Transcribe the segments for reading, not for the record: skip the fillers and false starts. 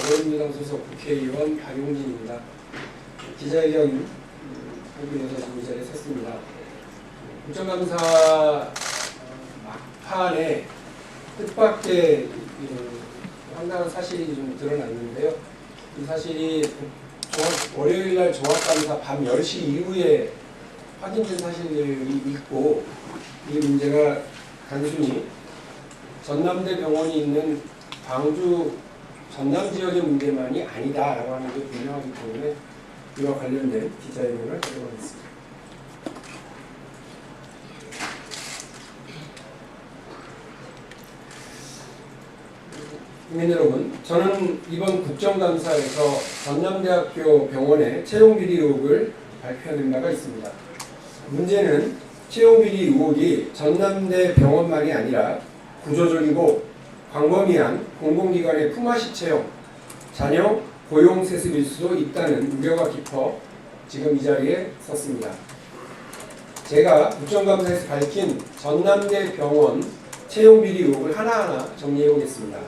더불어민주당 소속 국회의원 박용진입니다. 기자회견 보기 위해서 지금 이 자리에 섰습니다. 국정감사 막판에 뜻밖의 황당한 사실이 좀 드러났는데요. 이 사실이 월요일날 종합감사 밤 10시 이후에 확인된 사실이 있고, 이 문제가 단순히 전남대병원이 있는 광주 전남 지역의 문제만이 아니다라고 하는 게 분명하기 때문에 이와 관련된 기자회견을 하도록 하겠습니다. 국민 여러분, 저는 이번 국정감사에서 전남대학교 병원의 채용비리 의혹을 발표하는 바가 있습니다. 문제는 채용비리 의혹이 전남대 병원만이 아니라 구조적이고 광범위한 공공기관의 품앗이 채용, 자녀 고용 세습일 수도 있다는 우려가 깊어 지금 이 자리에 섰습니다. 제가 국정감사에서 밝힌 전남대 병원 채용비리 의혹을 하나하나 정리해 보겠습니다.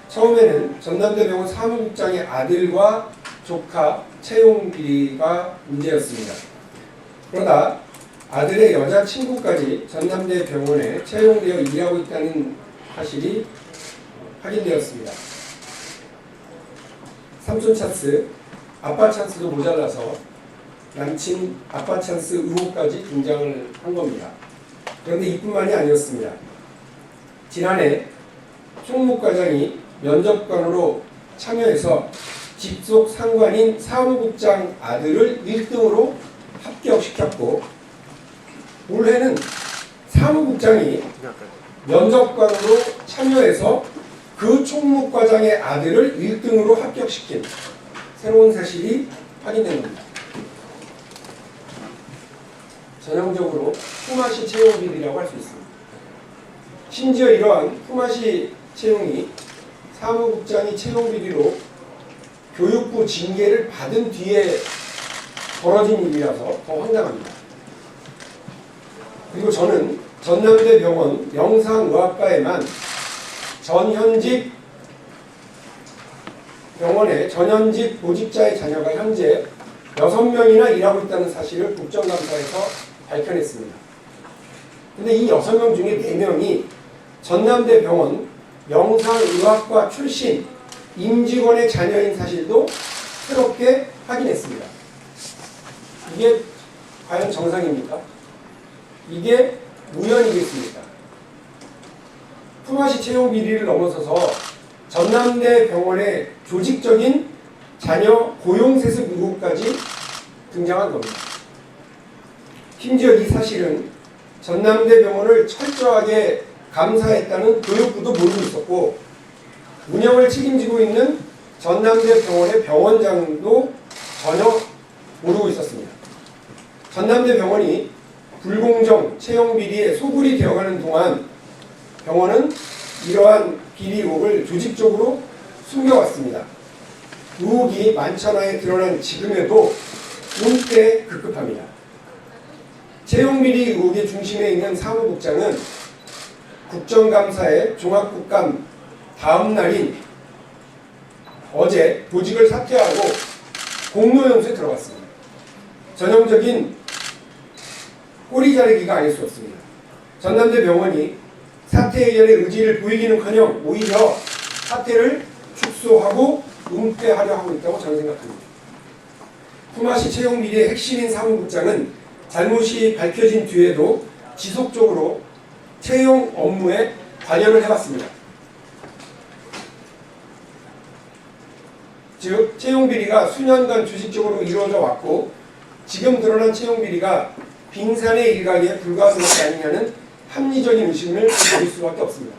처음에는 전남대병원 사무국장의 아들과 조카 채용비리가 문제였습니다. 그러다 아들의 여자친구까지 전남대병원에 채용되어 일하고 있다는 사실이 확인되었습니다. 삼촌 찬스, 아빠 찬스도 모자라서 남친 아빠 찬스 의혹까지 등장을 한 겁니다. 그런데 이뿐만이 아니었습니다. 지난해 총무과장이 면접관으로 참여해서 직속 상관인 사무국장 아들을 1등으로 합격시켰고, 올해는 사무국장이 면접관으로 참여해서 그 총무과장의 아들을 1등으로 합격시킨 새로운 사실이 확인된 겁니다. 전형적으로 품앗이 채용 비리라고 할 수 있습니다. 심지어 이러한 품앗이 채용이 사무국장이 채용 비리로 교육부 징계를 받은 뒤에 벌어진 일이라서 더 황당합니다. 그리고 저는 전남대병원 영상의학과에만 병원의 전현직 보직자의 자녀가 현재 6명이나 일하고 있다는 사실을 국정감사에서 밝혀냈습니다. 근데 이 6명 중에 4명이 전남대병원 영상의학과 출신 임직원의 자녀인 사실도 새롭게 확인했습니다. 이게 과연 정상입니까? 이게 우연이겠습니까? 품앗이 채용 비리를 넘어서서 전남대병원의 조직적인 자녀 고용세습 의혹까지 등장한 겁니다. 심지어 이 사실은 전남대병원을 철저하게 감사했다는 교육부도 모르고 있었고, 운영을 책임지고 있는 전남대병원의 병원장도 전혀 모르고 있었습니다. 전남대병원이 불공정 채용 비리에 소굴이 되어가는 동안 병원은 이러한 비리 의혹을 조직적으로 숨겨왔습니다. 의혹이 만천하에 드러난 지금에도 은폐 급급합니다. 채용 비리 의혹의 중심에 있는 사무국장은 국정감사의 종합국감 다음 날인 어제 보직을 사퇴하고 공로연수에 들어갔습니다. 전형적인 꼬리 자르기가 아닐 수 없습니다. 전남대병원이 사퇴 의견의 의지를 보이기는커녕 오히려 사퇴를 축소하고 은폐하려 하고 있다고 저는 생각합니다. 품앗이 채용 비리의 핵심인 사무국장은 잘못이 밝혀진 뒤에도 지속적으로 채용 업무에 관여를 해왔습니다. 즉, 채용 비리가 수년간 조직적으로 이루어져 왔고, 지금 드러난 채용 비리가 빙산의 일각에 불과한 것이 아니냐는 합리적인 의심을 가질 수밖에 없습니다.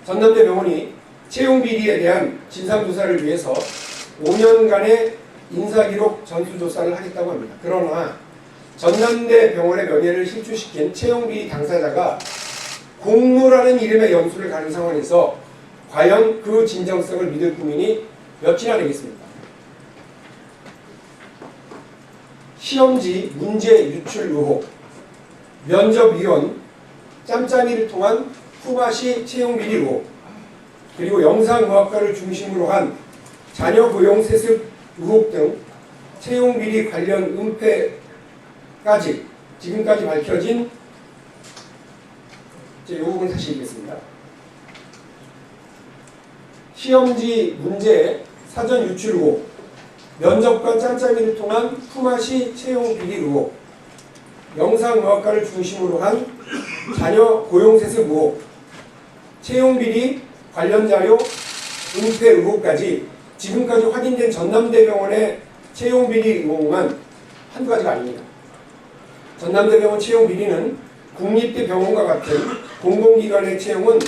전남대병원이 채용 비리에 대한 진상조사를 위해서 5년간의 인사기록 전수조사를 하겠다고 합니다. 그러나 전남대병원의 명예를 실추시킨 채용 비리 당사자가 공로라는 이름의 연수를 가는 상황에서 과연 그 진정성을 믿을 국민이 몇이나 되겠습니까? 시험지 문제 유출 의혹, 면접위원 짬짬이를 통한 품앗이 채용 비리 의혹, 그리고 영상의학과를 중심으로 한 자녀 고용 세습 의혹 등 채용 비리 관련 은폐까지 지금까지 밝혀진 이 부분 다시 읽겠습니다. 시험지 문제 사전 유출 의혹, 면접관 짬짬이를 통한 품앗이 채용 비리 의혹, 영상의학과를 중심으로 한 자녀 고용세습 의혹, 채용 비리 관련 자료 은폐 의혹까지 지금까지 확인된 전남대병원의 채용 비리 의혹만 한두 가지가 아닙니다. 전남대병원 채용 비리는 국립대 병원과 같은 공공기관의 채용은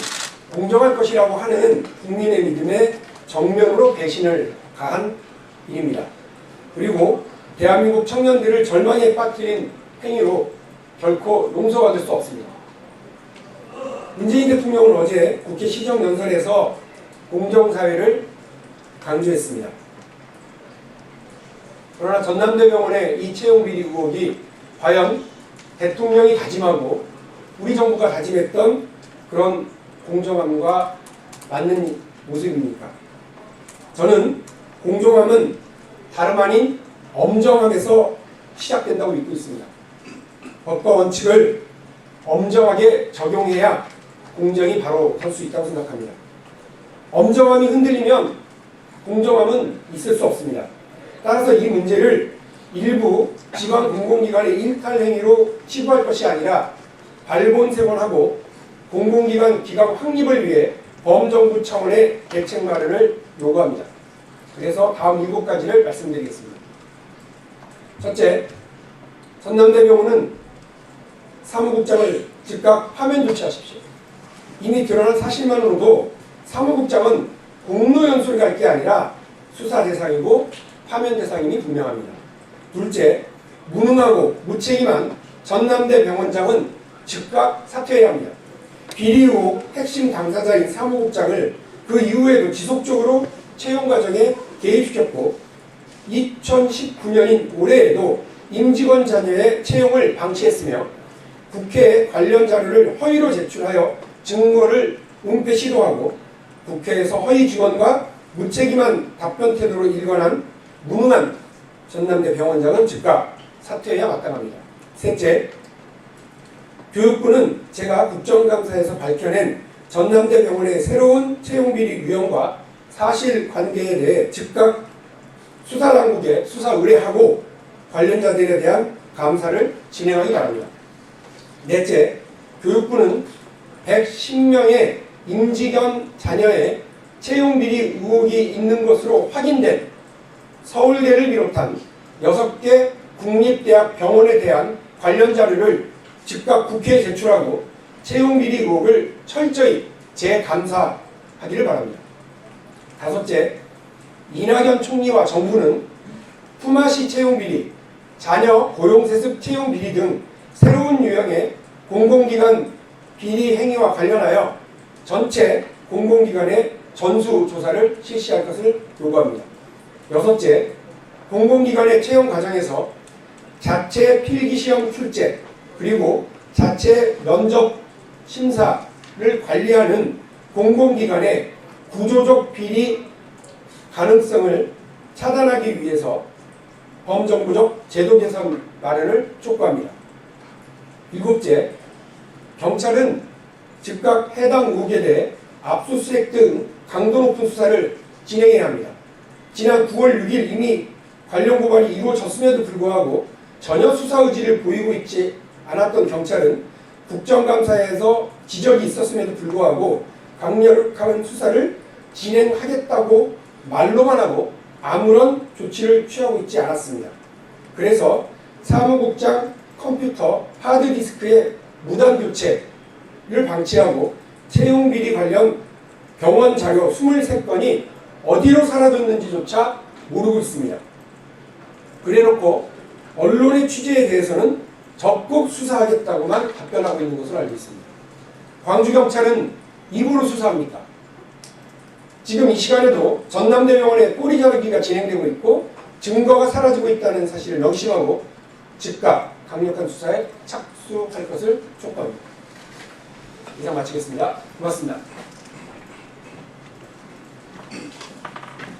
공정할 것이라고 하는 국민의 믿음에 정면으로 배신을 가한 일입니다. 그리고 대한민국 청년들을 절망에 빠뜨린 행위로 결코 용서받을 수 없습니다. 문재인 대통령은 어제 국회 시정연설에서 공정사회를 강조했습니다. 그러나 전남대병원의 이 채용 비리 의혹이 과연 대통령이 다짐하고 우리 정부가 다짐했던 그런 공정함과 맞는 모습입니까? 저는 공정함은 다름 아닌 엄정함에서 시작된다고 믿고 있습니다. 법과 원칙을 엄정하게 적용해야 공정이 바로 설 수 있다고 생각합니다. 엄정함이 흔들리면 공정함은 있을 수 없습니다. 따라서 이 문제를 일부 지방 공공기관의 일탈 행위로 치부할 것이 아니라 발본색원하고 공공기관 기강 확립을 위해 범정부 차원의 대책 마련을 요구합니다. 그래서 다음 7가지를 말씀드리겠습니다. 첫째, 전남대병원은 사무국장을 즉각 파면 조치하십시오. 이미 드러난 사실만으로도 사무국장은 공로연수를 갈 게 아니라 수사 대상이고 파면 대상임이 분명합니다. 둘째, 무능하고 무책임한 전남대 병원장은 즉각 사퇴해야 합니다. 비리 의혹 핵심 당사자인 사무국장을 그 이후에도 지속적으로 채용 과정에 개입시켰고 2019년인 올해에도 임직원 자녀의 채용을 방치했으며 국회에 관련 자료를 허위로 제출하여 증거를 은폐 시도하고 국회에서 허위 증언과 무책임한 답변 태도로 일관한 무능한 전남대 병원장은 즉각 사퇴해야 마땅합니다. 셋째, 교육부는 제가 국정감사에서 밝혀낸 전남대 병원의 새로운 채용비리 유형과 사실관계에 대해 즉각 수사당국에 수사 의뢰하고 관련자들에 대한 감사를 진행하기 바랍니다. 넷째, 교육부는 110명의 임직원 자녀의 채용비리 의혹이 있는 것으로 확인된 서울대를 비롯한 6개 국립대학 병원에 대한 관련 자료를 즉각 국회에 제출하고 채용비리 의혹을 철저히 재감사하기를 바랍니다. 다섯째, 이낙연 총리와 정부는 품앗이 채용비리, 자녀 고용세습 채용비리 등 새로운 유형의 공공기관 비리 행위와 관련하여 전체 공공기관의 전수조사를 실시할 것을 요구합니다. 여섯째, 공공기관의 채용 과정에서 자체 필기시험 출제 그리고 자체 면접 심사를 관리하는 공공기관의 구조적 비리 가능성을 차단하기 위해서 범정부적 제도 개선 마련을 촉구합니다. 일곱째, 경찰은 즉각 해당 의혹에 대해 압수수색 등 강도 높은 수사를 진행해야 합니다. 지난 9월 6일 이미 관련 고발이 이루어졌음에도 불구하고 전혀 수사 의지를 보이고 있지 않았던 경찰은 국정감사에서 지적이 있었음에도 불구하고 강력한 수사를 진행하겠다고 말로만 하고 아무런 조치를 취하고 있지 않았습니다. 그래서 사무국장 컴퓨터 하드디스크의 무단 교체를 방치하고 채용비리 관련 병원 자료 23건이 어디로 사라졌는지조차 모르고 있습니다. 그래놓고 언론의 취재에 대해서는 적극 수사하겠다고만 답변하고 있는 것으로 알고 있습니다. 광주경찰은 입으로 수사합니까? 지금 이 시간에도 전남대병원의 꼬리 자르기가 진행되고 있고 증거가 사라지고 있다는 사실을 명심하고 즉각 강력한 수사에 착수할 것을 촉구합니다. 이상 마치겠습니다. 고맙습니다.